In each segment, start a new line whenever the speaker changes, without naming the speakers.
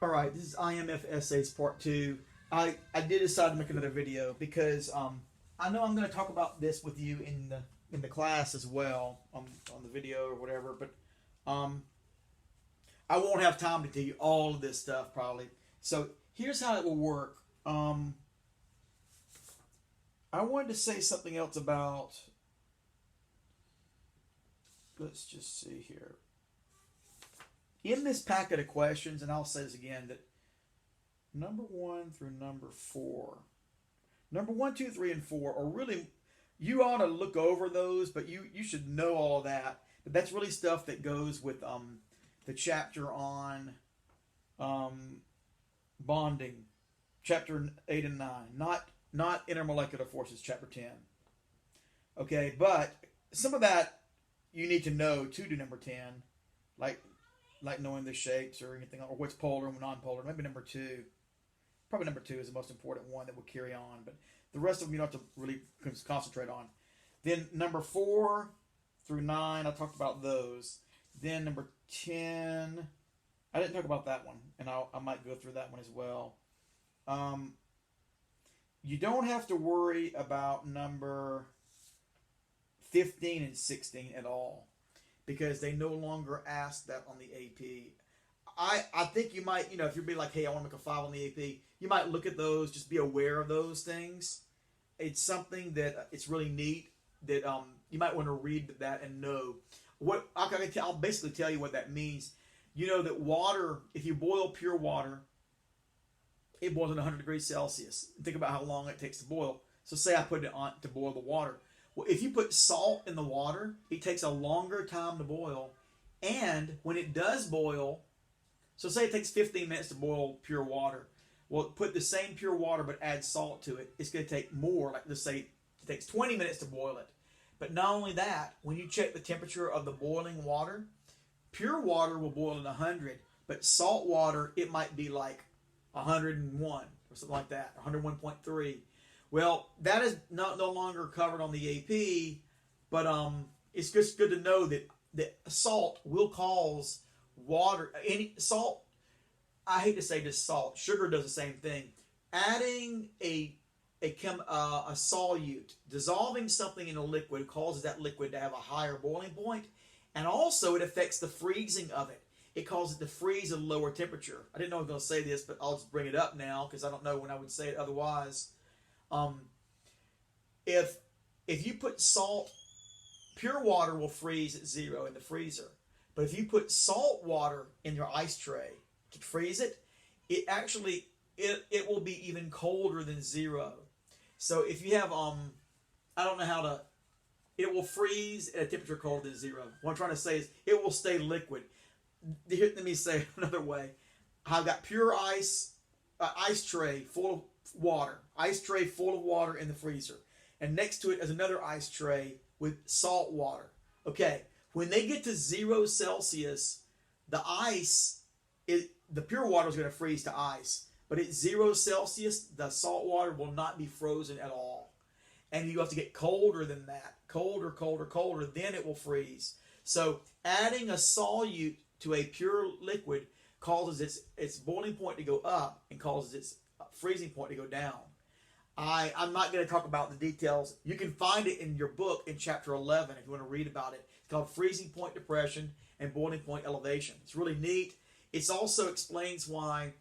All right, this is IMF Essays Part 2. I did decide to make another video because I know I'm going to talk about this with you in the class as well on the video or whatever, but um, I won't have time to tell you all of this stuff probably. So here's how it will work. I wanted to say something else about. Let's just see here. In this packet of questions, and I'll say this again, that number 1 through number 4, number 1, 2, 3, and 4 are really, you ought to look over those, but you should know all of that. But that's really stuff that goes with the chapter on bonding, chapter 8 and 9, not intermolecular forces, chapter 10. Okay, but some of that you need to know to do number 10, like knowing the shapes or anything, or what's polar and non-polar. Maybe number 2. Probably number 2 is the most important one that will carry on, but the rest of them you don't have to really concentrate on. Then number 4 through 9, I talked about those. Then number 10, I didn't talk about that one, and I might go through that one as well. You don't have to worry about number 15 and 16 at all, because they no longer ask that on the AP. I think you might, if you're being like, hey, I want to make a 5 on the AP, you might look at those, just be aware of those things. It's something that it's really neat that you might want to read that and know. What I'll basically tell you what that means. You know that water, if you boil pure water, it boils at 100 degrees Celsius. Think about how long it takes to boil. So say I put it on to boil the water. Well, if you put salt in the water, it takes a longer time to boil. And when it does boil, so say it takes 15 minutes to boil pure water. Well, put the same pure water but add salt to it. It's going to take more. Like, let's say it takes 20 minutes to boil it. But not only that, when you check the temperature of the boiling water, pure water will boil at 100. But salt water, it might be like 101 or something like that, 101.3. Well, that is no longer covered on the AP, but it's just good to know that salt will cause water. Any salt, I hate to say this, salt. Sugar does the same thing. Adding a solute, dissolving something in a liquid, causes that liquid to have a higher boiling point, and also it affects the freezing of it. It causes it to freeze at a lower temperature. I didn't know I was going to say this, but I'll just bring it up now because I don't know when I would say it otherwise. If you put salt, pure water will freeze at 0 in the freezer. But if you put salt water in your ice tray to freeze it, it actually it will be even colder than 0. So if you have I don't know how to, it will freeze at a temperature colder than 0. What I'm trying to say is it will stay liquid. Let me say it another way. I've got pure ice tray full of water. Ice tray full of water in the freezer. And next to it is another ice tray with salt water. Okay, when they get to 0 Celsius, the pure water is going to freeze to ice. But at 0 Celsius, the salt water will not be frozen at all. And you have to get colder than that. Colder, colder, colder, then it will freeze. So adding a solute to a pure liquid causes its boiling point to go up and causes its freezing point to go down. I'm not going to talk about the details. You can find it in your book in chapter 11 if you want to read about it. It's called Freezing Point Depression and Boiling Point Elevation. It's really neat. It also explains why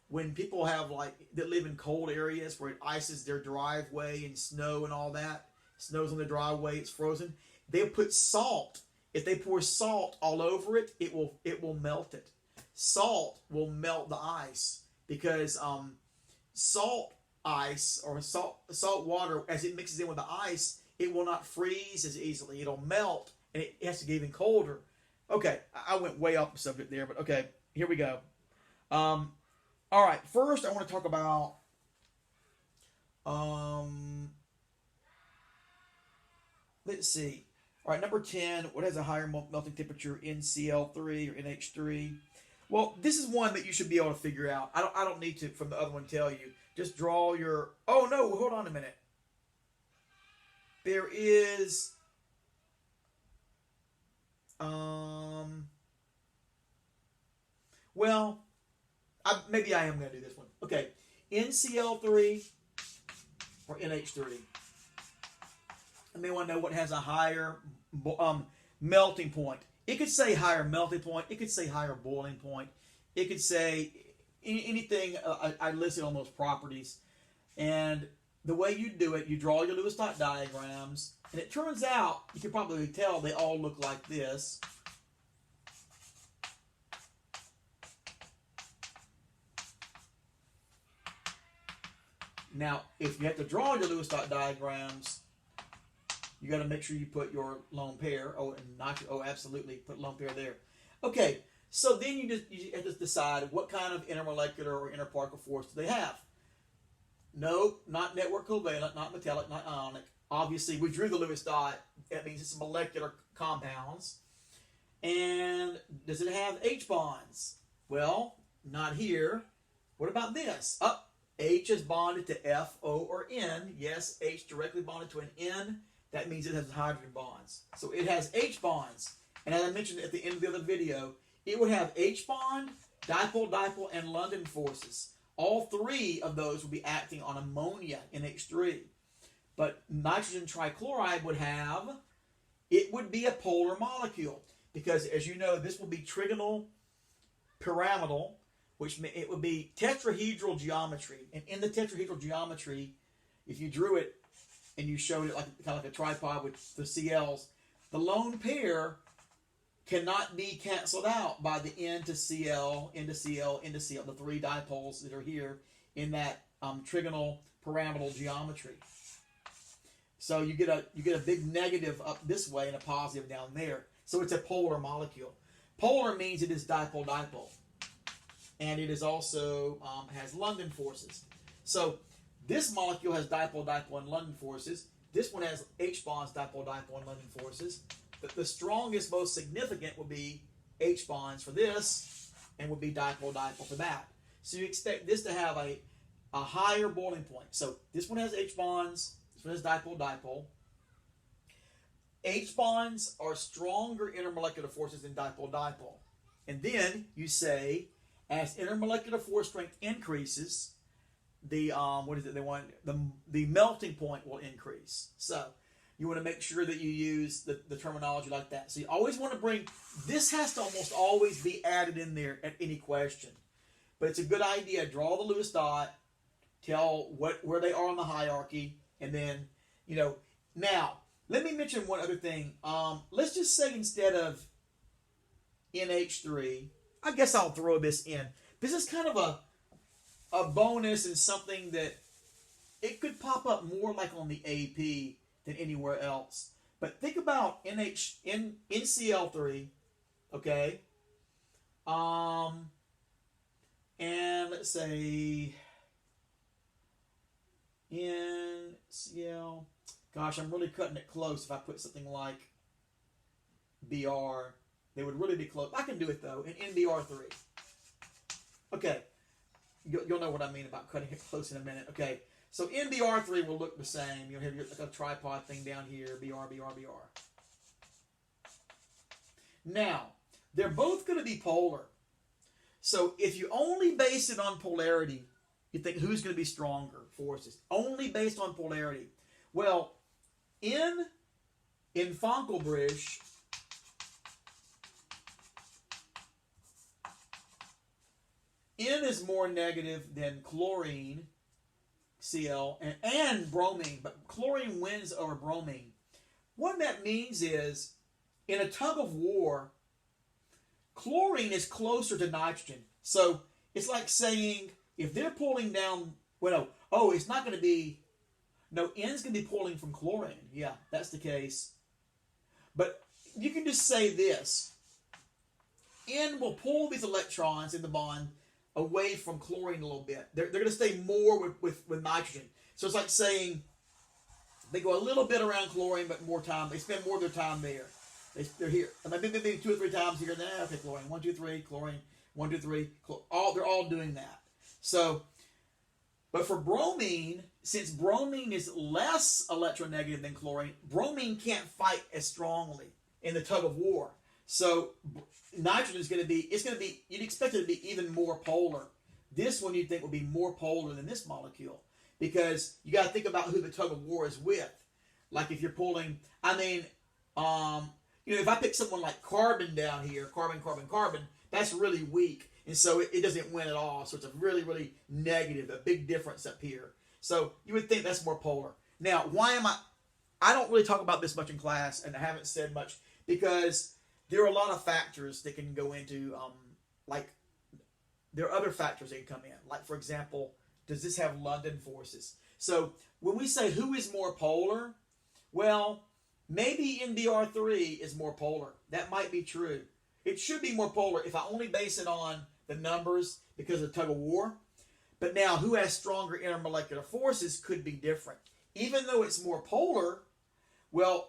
when people that live in cold areas where it ices their driveway and snow and all that, snow's on the driveway, it's frozen, they'll put salt. If they pour salt all over it, it will melt it. Salt will melt the ice because salt ice or salt water, as it mixes in with the ice, it will not freeze as easily. It'll melt and it has to get even colder. Okay, I went way off the subject there, but okay, here we go. All right, first I want to talk about let's see. All right, number 10, what has a higher melting temperature, NCl3 or NH3? Well, this is one that you should be able to figure out. I don't need to, from the other one, tell you. Just draw your... Oh, no, hold on a minute. There is... Well, maybe I am going to do this one. Okay, NCl3 or NH3. I may want to know what has a higher melting point. It could say higher melting point. It could say higher boiling point. It could say anything I listed on those properties. And the way you do it, you draw your Lewis dot diagrams. And it turns out, you can probably tell, they all look like this. Now, if you have to draw your Lewis dot diagrams, you got to make sure you put your lone pair. Oh, and not absolutely, put lone pair there. Okay, so then you have to decide what kind of intermolecular or interparticle force do they have. No, not network covalent, not metallic, not ionic. Obviously, we drew the Lewis dot. That means it's molecular compounds. And does it have H bonds? Well, not here. What about this? H is bonded to F, O, or N. Yes, H directly bonded to an N. That means it has hydrogen bonds. So it has H bonds. And as I mentioned at the end of the other video, it would have H bond, dipole, and London forces. All three of those would be acting on ammonia, NH3. But nitrogen trichloride would be a polar molecule. Because as you know, this will be trigonal pyramidal, which it would be tetrahedral geometry. And in the tetrahedral geometry, if you drew it and you showed it like kind of like a tripod with the CLs, the lone pair cannot be canceled out by the N to Cl, N to Cl, N to Cl, the three dipoles that are here in that trigonal pyramidal geometry. So you get a big negative up this way and a positive down there. So it's a polar molecule. Polar means it is dipole-dipole. And it is also has London forces. So this molecule has dipole-dipole and London forces. This one has H bonds, dipole-dipole and London forces. But the strongest, most significant would be H bonds for this, and would be dipole-dipole for that. So you expect this to have a higher boiling point. So this one has H bonds. This one has dipole-dipole. H bonds are stronger intermolecular forces than dipole-dipole. And then you say, as intermolecular force strength increases, the melting point will increase. So you want to make sure that you use the terminology like that. So you always want to bring, this has to almost always be added in there at any question. But it's a good idea. Draw the Lewis dot, tell where they are on the hierarchy, and then, now, let me mention one other thing. Let's just say instead of NH3, I guess I'll throw this in. This is kind of a bonus and something that it could pop up more like on the AP than anywhere else. But think about NCl3, okay? And let's say NCl. Gosh, I'm really cutting it close if I put something like Br. They would really be close. I can do it though, in NBr3. Okay, you'll know what I mean about cutting it close in a minute. Okay, so NBr3 will look the same. You'll have like a tripod thing down here, Br. Now, they're both going to be polar. So if you only base it on polarity, you think who's going to be stronger forces? Only based on polarity. Well, in Fonkelbrish, N is more negative than chlorine, Cl, and bromine, but chlorine wins over bromine. What that means is, in a tug of war, chlorine is closer to nitrogen. So it's like saying, if they're pulling down, it's not going to be, N's going to be pulling from chlorine. Yeah, that's the case. But you can just say this. N will pull these electrons in the bond away from chlorine a little bit. They're going to stay more with nitrogen. So it's like saying they go a little bit around chlorine, but more time. They spend more of their time there. They're here. Maybe 2 or 3 times here. Okay, chlorine. 1, 2, 3, chlorine. 1, 2, 3. They're all doing that. So, but for bromine, since bromine is less electronegative than chlorine, bromine can't fight as strongly in the tug of war. So nitrogen is going to be, you'd expect it to be even more polar. this one you think will be more polar than this molecule. Because you got to think about who the tug of war is with. Like if you're pulling, if I pick someone like carbon down here, carbon, that's really weak. And so it doesn't win at all. So it's a really, really negative, a big difference up here. So you would think that's more polar. Now, why am I don't really talk about this much in class, and I haven't said much, because there are a lot of factors that can go into, there are other factors that can come in. Like, for example, does this have London forces? So when we say who is more polar, well, maybe NBR3 is more polar. That might be true. It should be more polar if I only base it on the numbers because of the tug of war. But now, who has stronger intermolecular forces could be different. Even though it's more polar, well,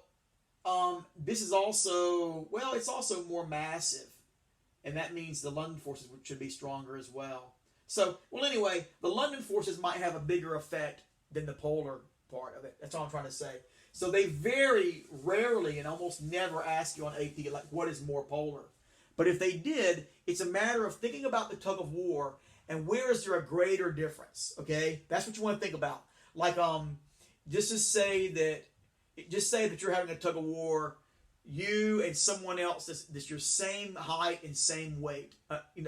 this is also, it's also more massive. And that means the London forces should be stronger as well. So, anyway, the London forces might have a bigger effect than the polar part of it. That's all I'm trying to say. So they very rarely and almost never ask you on AP, like, what is more polar? But if they did, it's a matter of thinking about the tug of war and where is there a greater difference, okay? That's what you want to think about. Like, just say that you're having a tug of war, you and someone else that's your same height and same weight.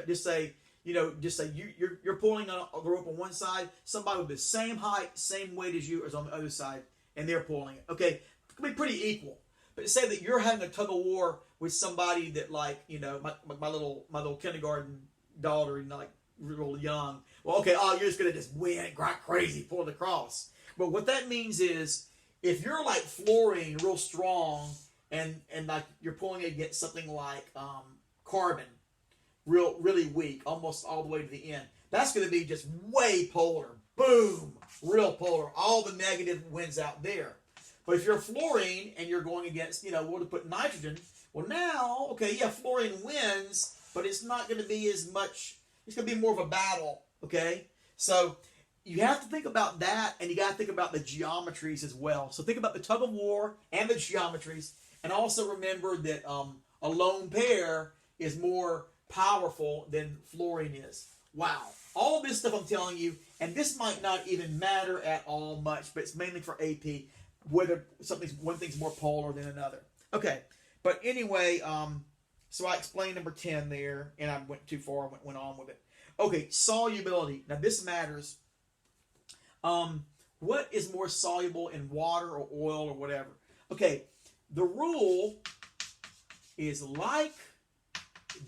Just say you're pulling on the rope on one side, somebody with the same height, same weight as you is on the other side, and they're pulling it. Okay, it can be pretty equal. But say that you're having a tug of war with somebody that, like, my little kindergarten daughter, like real young. Well, okay, you're just gonna just win, grind crazy, pull it across. But what that means is, if you're like fluorine, real strong, and like you're pulling against something like carbon, really weak, almost all the way to the end, that's going to be just way polar. Boom, real polar. All the negative wins out there. But if you're fluorine and you're going against, we'll put nitrogen. Well, now, okay, yeah, fluorine wins, but it's not going to be as much. It's going to be more of a battle. Okay, so you have to think about that, and you got to think about the geometries as well. So think about the tug of war and the geometries, and also remember that a lone pair is more powerful than fluorine is. Wow. All this stuff I'm telling you, and this might not even matter at all much, but it's mainly for AP, whether one thing's more polar than another. Okay, but anyway, so I explained number 10 there, and I went too far, went on with it. Okay, solubility. Now this matters. What is more soluble in water or oil or whatever? Okay, the rule is like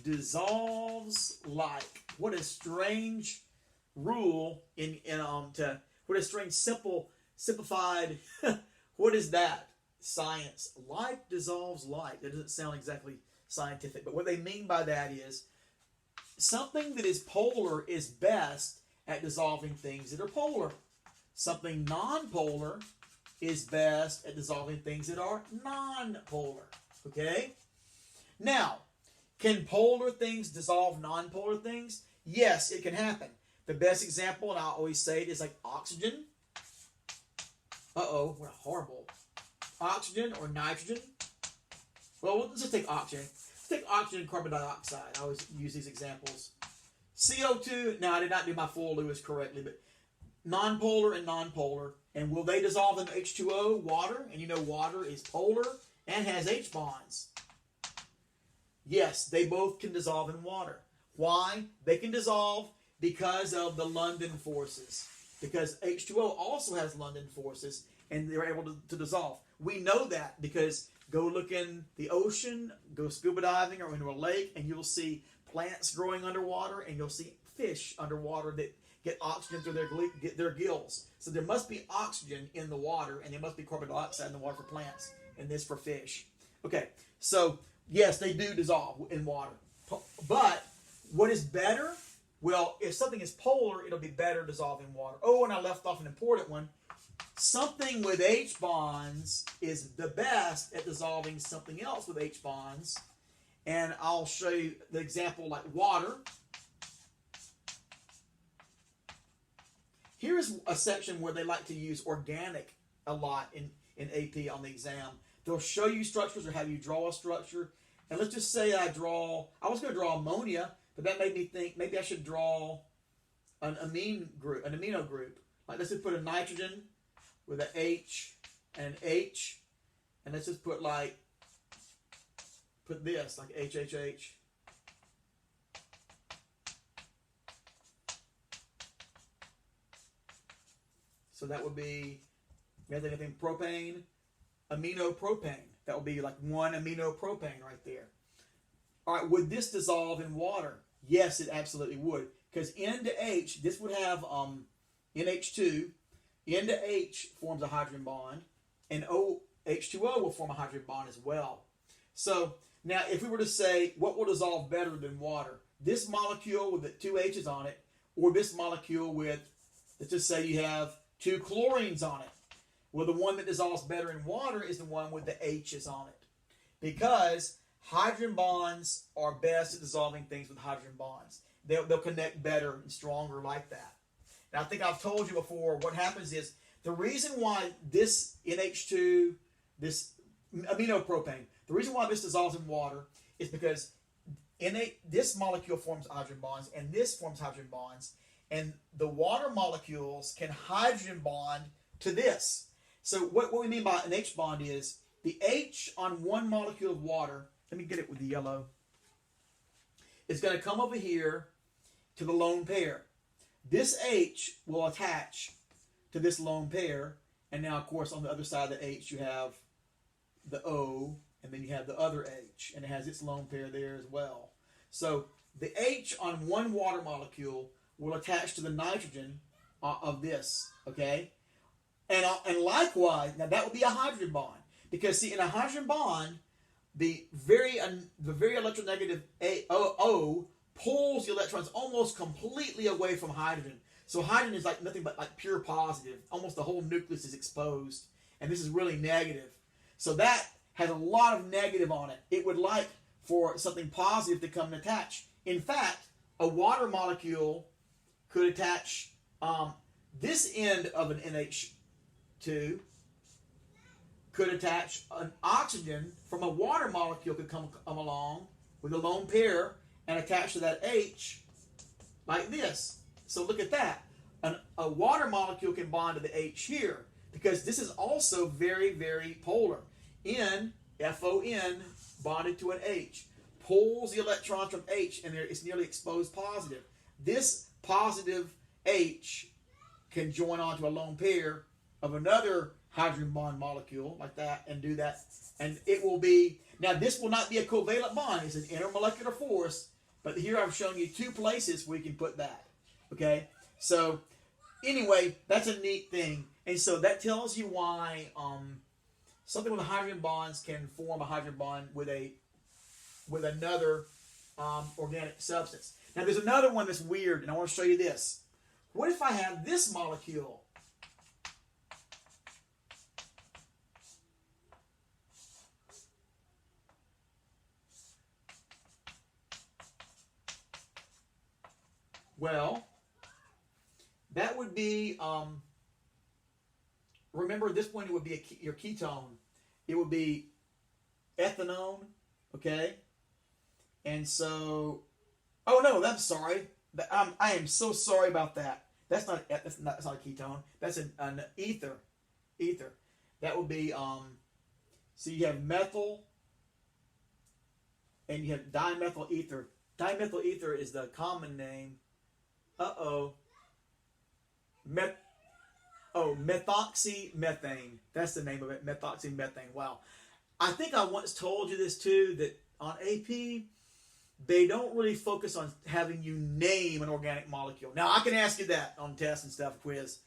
dissolves like. What a strange rule what a strange simplified what is that? Science. Like dissolves like. That doesn't sound exactly scientific, but what they mean by that is something that is polar is best at dissolving things that are polar. Something non-polar is best at dissolving things that are non-polar. Okay? Now, can polar things dissolve non-polar things? Yes, it can happen. The best example, and I always say it, is like oxygen. Uh-oh, what horrible. Oxygen or nitrogen. Well, let's just take oxygen. Let's take oxygen and carbon dioxide. I always use these examples. CO2, now I did not do my full Lewis correctly, but non-polar and non-polar. And will they dissolve in H2O, water? And water is polar and has H bonds. Yes, they both can dissolve in water. Why? They can dissolve because of the London forces. Because H2O also has London forces, and they're able to dissolve. We know that because go look in the ocean, go scuba diving or into a lake, and you'll see plants growing underwater, and you'll see fish underwater that get oxygen through their gills. So there must be oxygen in the water, and there must be carbon dioxide in the water for plants, and this for fish. Okay, so yes, they do dissolve in water. But what is better? Well, if something is polar, it'll be better dissolving in water. Oh, and I left off an important one. Something with H bonds is the best at dissolving something else with H bonds. And I'll show you the example like water. Here's a section where they like to use organic a lot in AP on the exam. They'll show you structures or have you draw a structure. And let's just say I was going to draw ammonia, but that made me think maybe I should draw an amino group. Like let's just put a nitrogen with an H and an H, and let's just put this like HHH. So that would be, we have anything propane, aminopropane. That would be like one aminopropane right there. All right, would this dissolve in water? Yes, it absolutely would. Because N to H, this would have NH2. N to H forms a hydrogen bond, and H2O will form a hydrogen bond as well. So now if we were to say what will dissolve better than water, this molecule with the two H's on it, or this molecule with, let's just say you have two chlorines on it. Well, the one that dissolves better in water is the one with the H's on it, because hydrogen bonds are best at dissolving things with hydrogen bonds. They'll connect better and stronger like that. Now, I think I've told you before, what happens is, the reason why this NH2, this aminopropane, the reason why this dissolves in water is because this molecule forms hydrogen bonds, and this forms hydrogen bonds, and the water molecules can hydrogen bond to this. So what we mean by an H bond is, the H on one molecule of water, let me get it with the yellow, is going to come over here to the lone pair. This H will attach to this lone pair, and now, of course, on the other side of the H, you have the O, and then you have the other H, and it has its lone pair there as well. So the H on one water molecule will attach to the nitrogen of this, okay? And likewise, now that would be a hydrogen bond, because see, in a hydrogen bond, the very electronegative O pulls the electrons almost completely away from hydrogen. So hydrogen is like nothing but like pure positive. Almost the whole nucleus is exposed. And this is really negative. So that has a lot of negative on it. It would like for something positive to come and attach. In fact, a water molecule could attach this end of an NH2 could attach an oxygen from a water molecule could come along with a lone pair and attach to that H like this. So look at that. A water molecule can bond to the H here, because this is also very, very polar. N, FON, bonded to an H, pulls the electrons from H, and it's nearly exposed positive. This positive H can join onto a lone pair of another hydrogen bond molecule like that and do that. And it will be, now this will not be a covalent bond, it's an intermolecular force, but here I've shown you two places where you can put that. Okay, so anyway, that's a neat thing. And so that tells you why something with hydrogen bonds can form a hydrogen bond with another organic substance. Now there's another one that's weird, and I want to show you this. What if I have this molecule? Well, that would be, remember this one, it would be your ketone. It would be ethanone, okay? And so, oh no, I'm sorry. I am so sorry about that. That's not a ketone. That's an ether. Ether. That would be, so you have methyl and you have dimethyl ether. Dimethyl ether is the common name. Methoxymethane. That's the name of it, methoxymethane. Wow. I think I once told you this too, that on AP, they don't really focus on having you name an organic molecule. Now, I can ask you that on tests and stuff, quiz,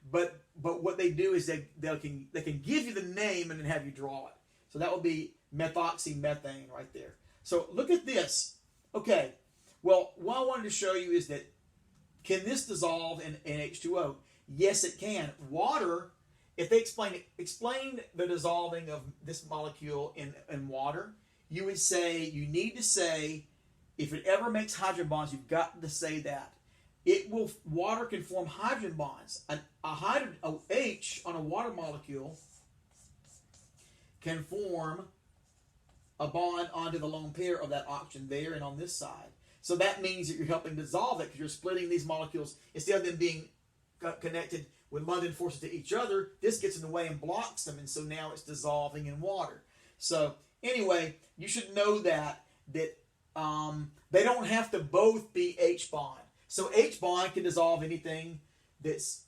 but what they do is they can give you the name and then have you draw it. So that would be methoxymethane right there. So look at this. Okay, well, what I wanted to show you is that, can this dissolve in H2O? Yes, it can. Water, if they explain the dissolving of this molecule in water, you would say, you need to say, if it ever makes hydrogen bonds, you've got to say that. Water can form hydrogen bonds. A H on a water molecule can form a bond onto the lone pair of that oxygen there and on this side. So that means that you're helping dissolve it because you're splitting these molecules. Instead of them being connected with London forces to each other, this gets in the way and blocks them, and so now it's dissolving in water. So anyway, you should know that they don't have to both be H bond. So H bond can dissolve anything that's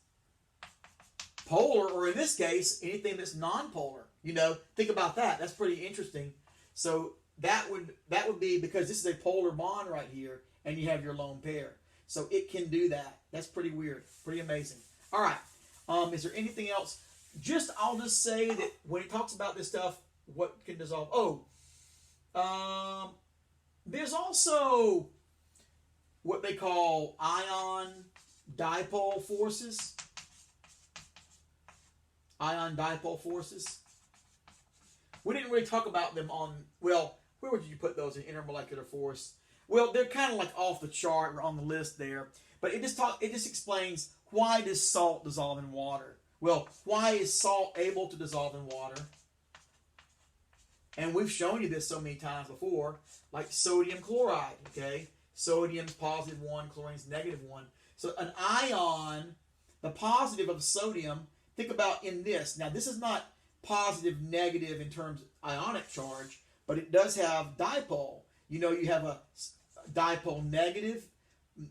polar, or in this case, anything that's non-polar. Think about that. That's pretty interesting. So that would be because this is a polar bond right here, and you have your lone pair. So it can do that. That's pretty weird. Pretty amazing. All right. Is there anything else? I'll just say that when it talks about this stuff, what can dissolve? There's also what they call ion dipole forces. Ion dipole forces. We didn't really talk about them where would you put those in intermolecular force? Well, they're kind of like off the chart or on the list there. But it just explains, why does salt dissolve in water? Well, why is salt able to dissolve in water? And we've shown you this so many times before, like sodium chloride, okay? Sodium's positive 1, chlorine's negative 1. So an ion, the positive of sodium, think about in this. Now, this is not positive, negative in terms of ionic charge, but it does have dipole. You have a dipole negative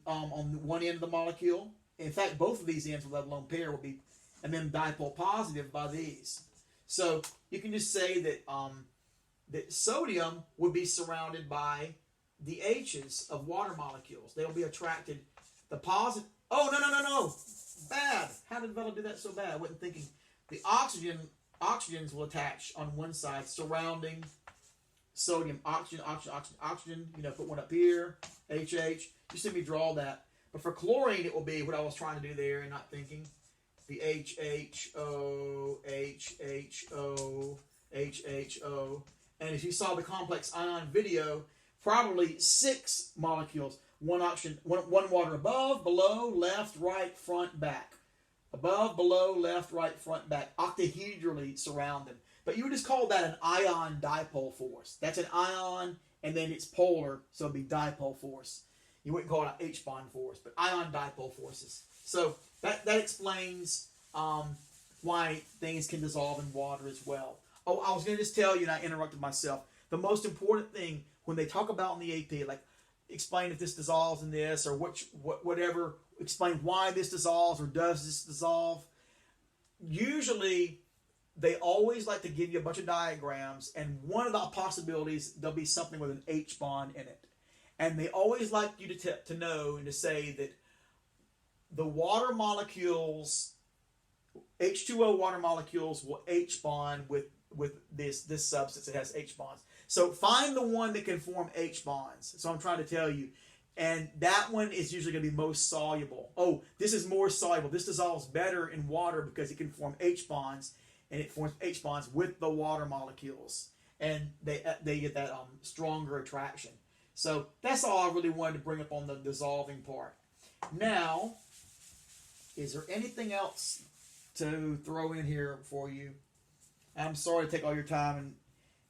on one end of the molecule. In fact, both of these ends will have lone pair and then dipole positive by these. So you can just say that that sodium would be surrounded by the H's of water molecules. They'll be attracted. The positive. Oh, no. Bad. How did Vela do that so bad? I wasn't thinking. The oxygens will attach on one side surrounding sodium. Oxygen. Put one up here. HH. You see me draw that. But for chlorine, it will be what I was trying to do there and not thinking. The HHO, HHO, HHO. And if you saw the complex ion video, probably 6 molecules. One oxygen, one water above, below, left, right, front, back. Above, below, left, right, front, back. Octahedrally surround them. But you would just call that an ion dipole force. That's an ion, and then it's polar, so it'd be dipole force. You wouldn't call it an H-bond force, but ion dipole forces. So that explains why things can dissolve in water as well. Oh, I was going to just tell you, and I interrupted myself. The most important thing when they talk about in the AP, like explain if this dissolves in this or whatever, explain why this dissolves or does this dissolve. Usually, they always like to give you a bunch of diagrams, and one of the possibilities, there'll be something with an H bond in it. And they always like you to know and to say that the water molecules, H2O water molecules, will H bond with this substance that has H bonds. So find the one that can form H bonds. So I'm trying to tell you. And that one is usually going to be most soluble. Oh, this is more soluble. This dissolves better in water because it can form H bonds, and it forms H bonds with the water molecules. And they get that stronger attraction. So that's all I really wanted to bring up on the dissolving part. Now, is there anything else to throw in here for you? I'm sorry to take all your time, and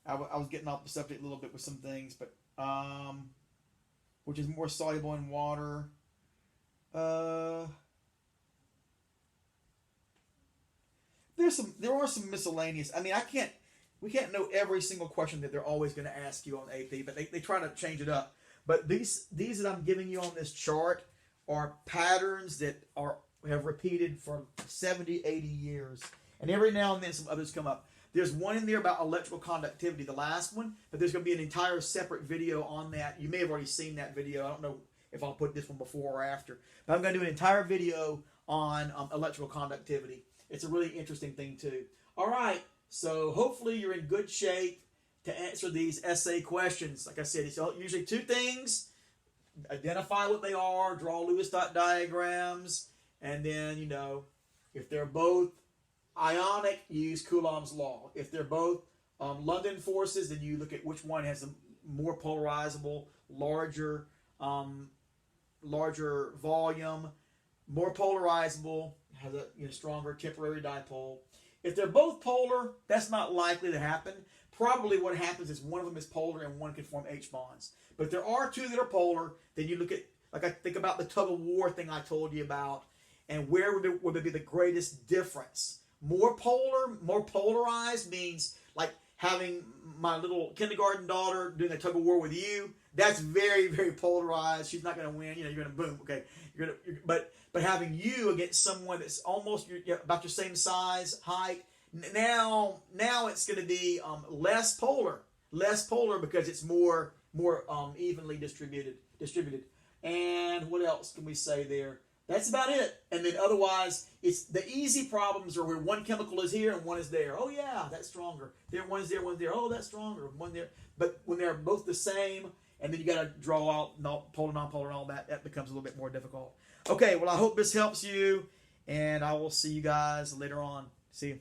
I was getting off the subject a little bit with some things, but which is more soluble in water. There are some miscellaneous. I mean, we can't know every single question that they're always going to ask you on AP, but they try to change it up. But these that I'm giving you on this chart are patterns that have repeated for 70, 80 years. And every now and then some others come up. There's one in there about electrical conductivity, the last one, but there's going to be an entire separate video on that. You may have already seen that video. I don't know if I'll put this one before or after. But I'm going to do an entire video on electrical conductivity. It's a really interesting thing too. All right, so hopefully you're in good shape to answer these essay questions. Like I said, it's usually 2 things. Identify what they are, draw Lewis dot diagrams, and then, if they're both ionic, you use Coulomb's law. If they're both London forces, then you look at which one has a more polarizable, larger volume, more polarizable, has a stronger temporary dipole. If they're both polar, that's not likely to happen. probably what happens is one of them is polar and one can form H bonds. But if there are two that are polar, then you look at, like I think about the tug of war thing I told you about, and where would there be the greatest difference? More polar, more polarized means like having my little kindergarten daughter doing a tug of war with you. That's very, very polarized. She's not going to win. You're going to boom. Okay, but having you against someone that's almost about your same size, height. Now it's going to be less polar because it's more evenly distributed. And what else can we say there? That's about it. And then otherwise, it's the easy problems are where one chemical is here and one is there. Oh yeah, that's stronger. There, one is there, one's there. Oh, that's stronger. One there. But when they're both the same, and then you got to draw out polar, nonpolar, and all that, that becomes a little bit more difficult. Okay, well, I hope this helps you, and I will see you guys later on. See you.